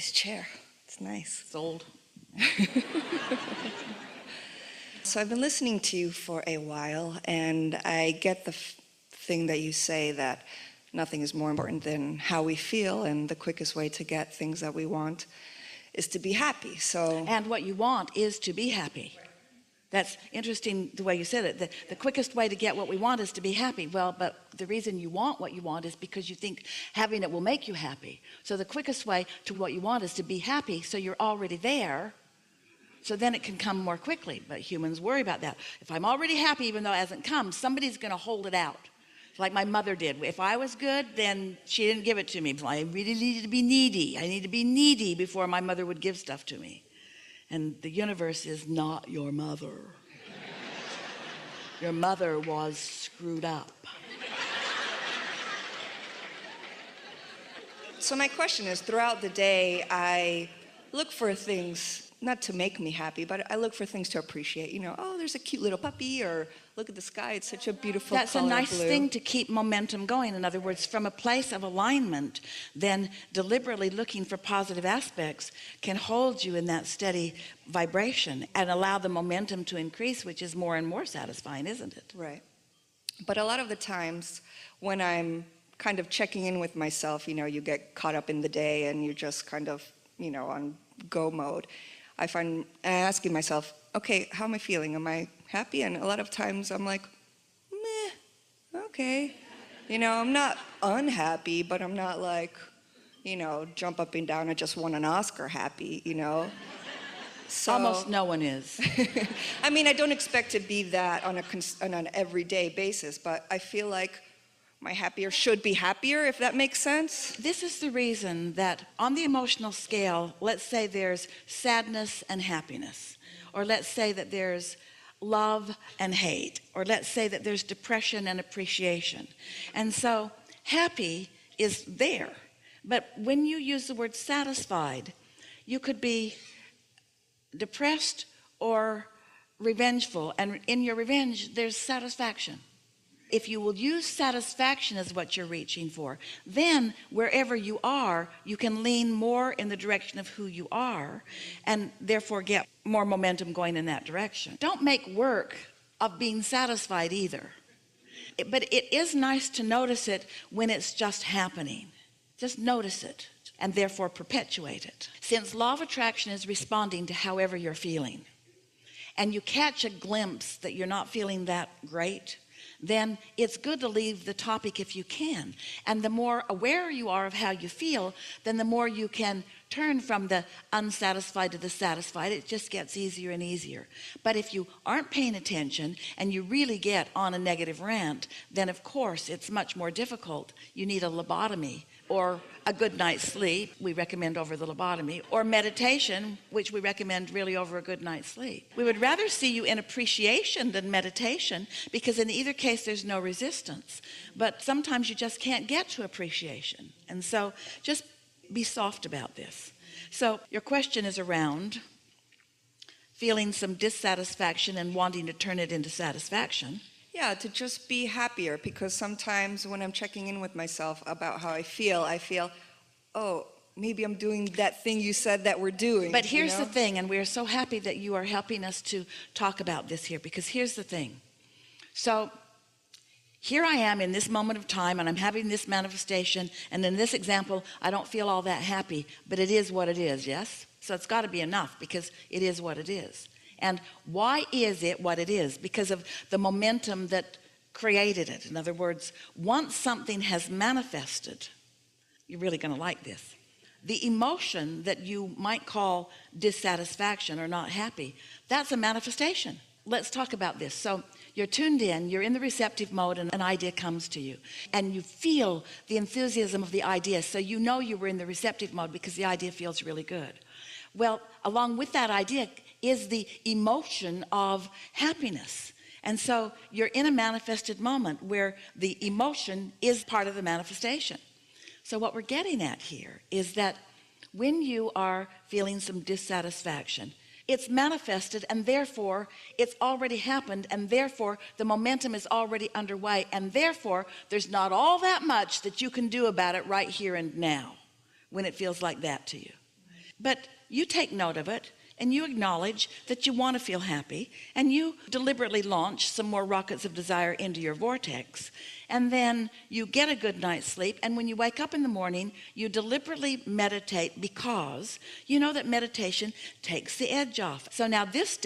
this chair. It's nice. It's old. So I've been listening to you for a while, and I get the thing that you say that nothing is more important than how we feel, and the quickest way to get things that we want is to be happy. So, And what you want is to be happy. That's interesting the way you said it. The quickest way to get what we want is to be happy. Well, but the reason you want what you want is because you think having it will make you happy. So the quickest way to what you want is to be happy, so you're already there. So then it can come more quickly. But humans worry about that. If I'm already happy, even though it hasn't come, somebody's going to hold it out. Like my mother did. If I was good, then she didn't give it to me. I really needed to be needy. I need to be needy before my mother would give stuff to me. And the universe is not your mother. Your mother was screwed up. So my question is, throughout the day, I look for things, not to make me happy, but I look for things to appreciate. You know, oh, there's a cute little puppy, or look at the sky, it's such a beautiful color. That's a nice thing to keep momentum going. In other words, from a place of alignment, then deliberately looking for positive aspects can hold you in that steady vibration and allow the momentum to increase, which is more and more satisfying, isn't it? Right. But a lot of the times when I'm kind of checking in with myself, you know, you get caught up in the day and you're just kind of, you know, on go mode. I find asking myself, okay, how am I feeling? Am I happy? And a lot of times I'm like, meh, okay. You know, I'm not unhappy, but I'm not like, you know, jump up and down, I just won an Oscar happy, you know. So, almost no one is. I mean, I don't expect to be that on an everyday basis, but I feel like my happier should be happier, if that makes sense. This is the reason that on the emotional scale, let's say there's sadness and happiness, or let's say that there's love and hate, or let's say that there's depression and appreciation. And so happy is there. But when you use the word satisfied, you could be depressed or revengeful, and in your revenge there's satisfaction. If you will use satisfaction as what you're reaching for, then wherever you are, you can lean more in the direction of who you are, and therefore get more momentum going in that direction. Don't make work of being satisfied either. But it is nice to notice it when it's just happening. Just notice it and therefore perpetuate it. Since law of attraction is responding to however you're feeling, and you catch a glimpse that you're not feeling that great, then it's good to leave the topic if you can. And the more aware you are of how you feel, then the more you can turn from the unsatisfied to the satisfied. It just gets easier and easier. But if you aren't paying attention and you really get on a negative rant, then of course it's much more difficult. You need a lobotomy or a good night's sleep, we recommend over the lobotomy, or meditation, which we recommend really over a good night's sleep. We would rather see you in appreciation than meditation, because in either case there's no resistance. But sometimes you just can't get to appreciation. And so just be soft about this. So your question is around feeling some dissatisfaction and wanting to turn it into satisfaction. Yeah, to just be happier, because sometimes when I'm checking in with myself about how I feel, oh, maybe I'm doing that thing you said that we're doing. But here's the thing, and we're so happy that you are helping us to talk about this here, because here's the thing. So here I am in this moment of time, and I'm having this manifestation, and in this example, I don't feel all that happy, but it is what it is, yes? So it's got to be enough, because it is what it is. And why is it what it is? Because of the momentum that created it. In other words, once something has manifested, you're really going to like this. The emotion that you might call dissatisfaction or not happy, that's a manifestation. Let's talk about this. So you're tuned in, you're in the receptive mode, and an idea comes to you. And you feel the enthusiasm of the idea. So you know you were in the receptive mode because the idea feels really good. Well, along with that idea is the emotion of happiness. And so you're in a manifested moment where the emotion is part of the manifestation. So what we're getting at here is that when you are feeling some dissatisfaction, it's manifested, and therefore it's already happened, and therefore the momentum is already underway, and therefore there's not all that much that you can do about it right here and now when it feels like that to you. But you take note of it and you acknowledge that you want to feel happy, and you deliberately launch some more rockets of desire into your vortex, and then you get a good night's sleep, and when you wake up in the morning you deliberately meditate, because you know that meditation takes the edge off. So now this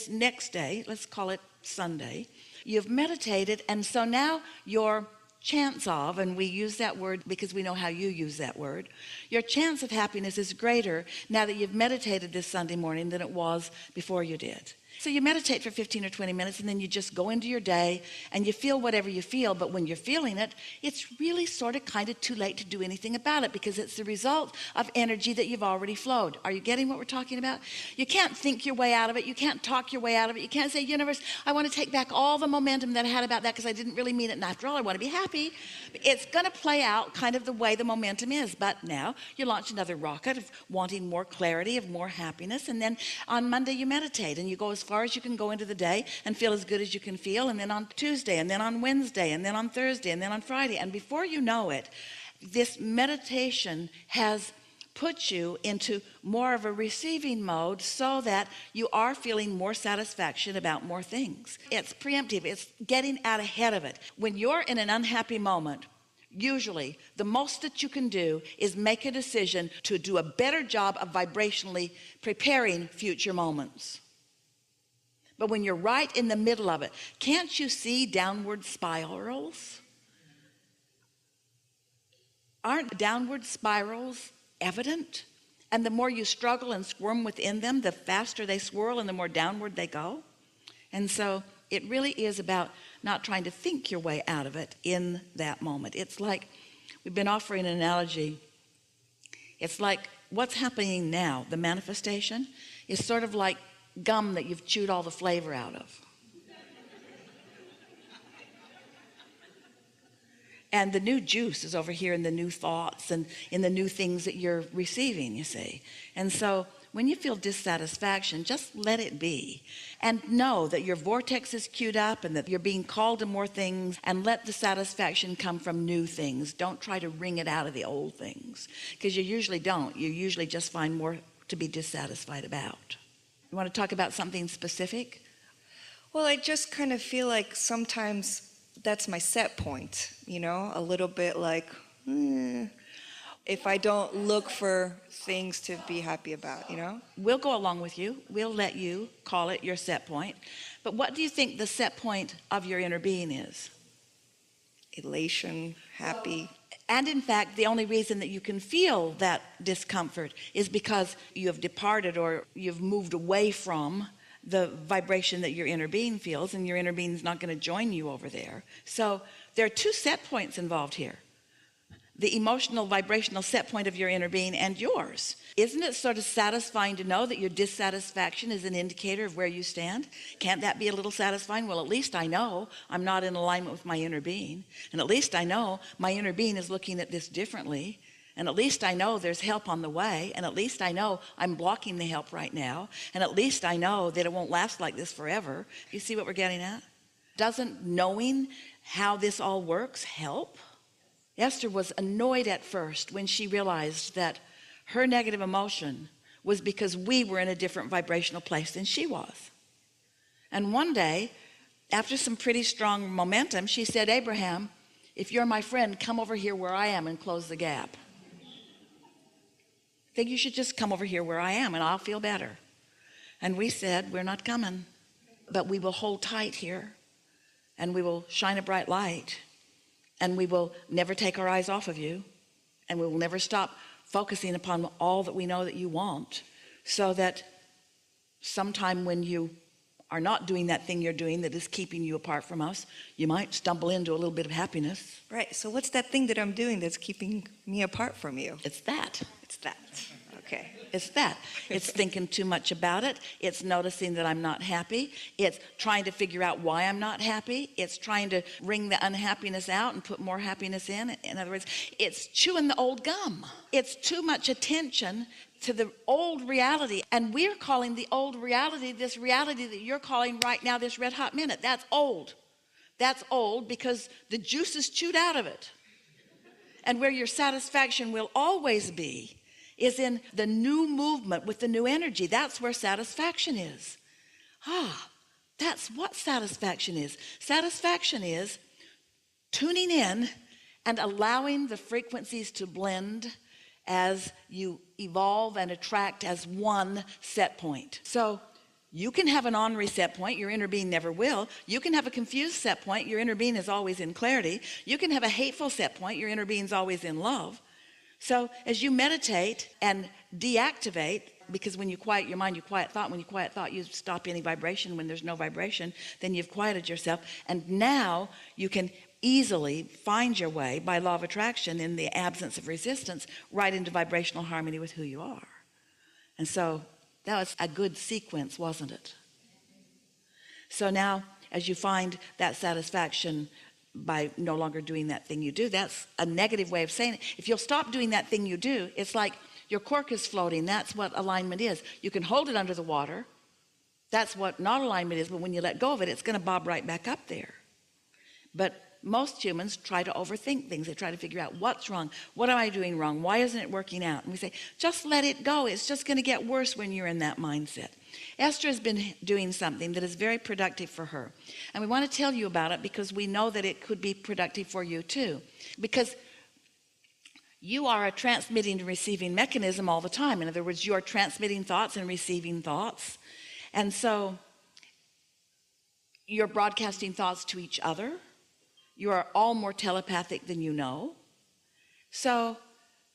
next day, let's call it Sunday, you've meditated, and so now your chance of, and we use that word because we know how you use that word, your chance of happiness is greater now that you've meditated this Sunday morning than it was before you did. So you meditate for 15 or 20 minutes, and then you just go into your day and you feel whatever you feel. But when you're feeling it, it's really sort of kind of too late to do anything about it, because it's the result of energy that you've already flowed. Are you getting what we're talking about? You can't think your way out of it. You can't talk your way out of it. You can't say, universe, I want to take back all the momentum that I had about that because I didn't really mean it, and after all, I want to be happy. It's going to play out kind of the way the momentum is. But now you launch another rocket of wanting more clarity, of more happiness, and then on Monday you meditate and you go as far as you can go into the day and feel as good as you can feel, and then on Tuesday, and then on Wednesday, and then on Thursday, and then on Friday, and before you know it, this meditation has put you into more of a receiving mode, so that you are feeling more satisfaction about more things. It's preemptive. It's getting out ahead of it. When you're in an unhappy moment, usually the most that you can do is make a decision to do a better job of vibrationally preparing future moments. But when you're right in the middle of it, can't you see downward spirals? Aren't downward spirals evident? And the more you struggle and squirm within them, the faster they swirl and the more downward they go. And so it really is about not trying to think your way out of it in that moment. It's like, we've been offering an analogy. It's like what's happening now, the manifestation, is sort of like gum that you've chewed all the flavor out of. And the new juice is over here in the new thoughts and in the new things that you're receiving, you see. And so when you feel dissatisfaction, just let it be, and know that your vortex is queued up and that you're being called to more things, and let the satisfaction come from new things. Don't try to wring it out of the old things, because you usually don't. You usually just find more to be dissatisfied about. You want to talk about something specific? Well, I just kind of feel like sometimes that's my set point, you know, a little bit like, if I don't look for things to be happy about, you know? We'll go along with you. We'll let you call it your set point. But what do you think the set point of your inner being is? Elation, happy. And in fact, the only reason that you can feel that discomfort is because you have departed, or you've moved away from the vibration that your inner being feels, and your inner being is not going to join you over there. So there are two set points involved here: the emotional vibrational set point of your inner being and yours. Isn't it sort of satisfying to know that your dissatisfaction is an indicator of where you stand? Can't that be a little satisfying? Well, at least I know I'm not in alignment with my inner being, and at least I know my inner being is looking at this differently, and at least I know there's help on the way, and at least I know I'm blocking the help right now, and at least I know that it won't last like this forever. You see what we're getting at? Doesn't knowing how this all works help? Esther was annoyed at first when she realized that her negative emotion was because we were in a different vibrational place than she was. And one day, after some pretty strong momentum, she said, Abraham, if you're my friend, come over here where I am and close the gap. I think you should just come over here where I am and I'll feel better. And we said, we're not coming, but we will hold tight here, and we will shine a bright light, and we will never take our eyes off of you, and we will never stop focusing upon all that we know that you want, so that sometime when you are not doing that thing you're doing that is keeping you apart from us, you might stumble into a little bit of happiness. Right, so what's that thing that I'm doing that's keeping me apart from you? It's that. It's that. Okay. It's that. It's thinking too much about it. It's noticing that I'm not happy. It's trying to figure out why I'm not happy. It's trying to wring the unhappiness out and put more happiness in. In other words, it's chewing the old gum. It's too much attention to the old reality. And we're calling the old reality, this reality that you're calling right now, this red hot minute. That's old. That's old because the juice is chewed out of it. And where your satisfaction will always be is in the new movement with the new energy. That's where satisfaction is. That's what satisfaction is. Satisfaction is tuning in and allowing the frequencies to blend as you evolve and attract as one set point. So you can have an ornery set point, your inner being never will. You can have a confused set point, your inner being is always in clarity. You can have a hateful set point, your inner being is always in love. So as you meditate and deactivate, because when you quiet your mind, you quiet thought. When you quiet thought, you stop any vibration. When there's no vibration, then you've quieted yourself. And now you can easily find your way by law of attraction, in the absence of resistance, right into vibrational harmony with who you are. And so that was a good sequence, wasn't it? So now, as you find that satisfaction by no longer doing that thing you do, that's a negative way of saying it. If you'll stop doing that thing you do, it's like your cork is floating. That's what alignment is. You can hold it under the water. That's what not alignment is, but when you let go of it, it's going to bob right back up there. But most humans try to overthink things. They try to figure out what's wrong. What am I doing wrong? Why isn't it working out? And we say, just let it go. It's just going to get worse when you're in that mindset. Esther has been doing something that is very productive for her. And we want to tell you about it because we know that it could be productive for you too. Because you are a transmitting and receiving mechanism all the time. In other words, you're transmitting thoughts and receiving thoughts. And so you're broadcasting thoughts to each other. You are all more telepathic than you know. So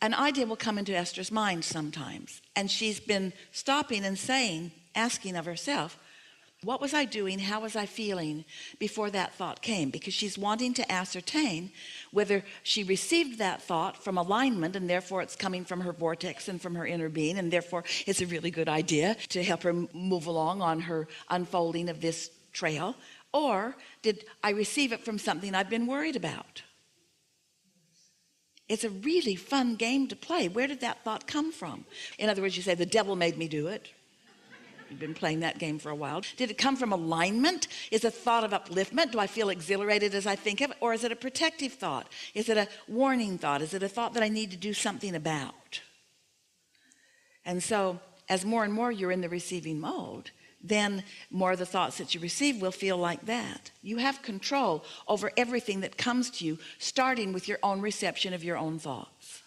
an idea will come into Esther's mind sometimes. And she's been stopping and saying, asking of herself, what was I doing? How was I feeling before that thought came? Because she's wanting to ascertain whether she received that thought from alignment, and therefore it's coming from her vortex and from her inner being, and therefore it's a really good idea to help her move along on her unfolding of this trail. Or did I receive it from something I've been worried about? It's a really fun game to play. Where did that thought come from? In other words, you say, the devil made me do it. You've been playing that game for a while. Did it come from alignment? Is it a thought of upliftment? Do I feel exhilarated as I think of it? Or is it a protective thought? Is it a warning thought? Is it a thought that I need to do something about? And so as more and more you're in the receiving mode, then more of the thoughts that you receive will feel like that. You have control over everything that comes to you, starting with your own reception of your own thoughts.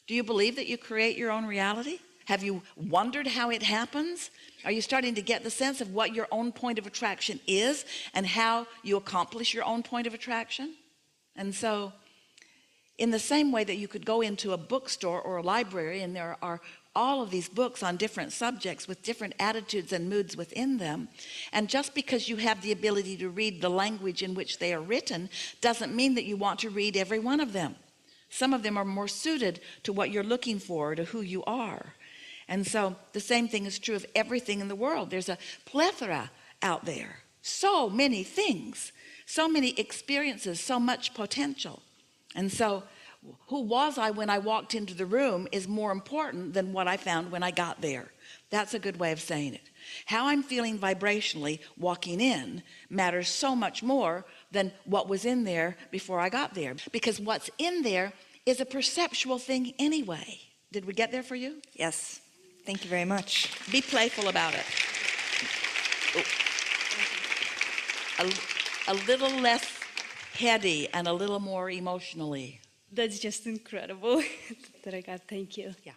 Do you believe that you create your own reality? Have you wondered how it happens? Are you starting to get the sense of what your own point of attraction is and how you accomplish your own point of attraction? And so, in the same way that you could go into a bookstore or a library, and there are all of these books on different subjects with different attitudes and moods within them, and just because you have the ability to read the language in which they are written doesn't mean that you want to read every one of them. Some of them are more suited to what you're looking for, to who you are. And so the same thing is true of everything in the world. There's a plethora out there, so many things, so many experiences, so much potential. And so who was I when I walked into the room is more important than what I found when I got there. That's a good way of saying it. How I'm feeling vibrationally walking in matters so much more than what was in there before I got there, because what's in there is a perceptual thing anyway. Did we get there for you? Yes. Thank you very much. Be playful about it. A little less heady and a little more emotionally. That's just incredible that I got. Thank you. Yeah.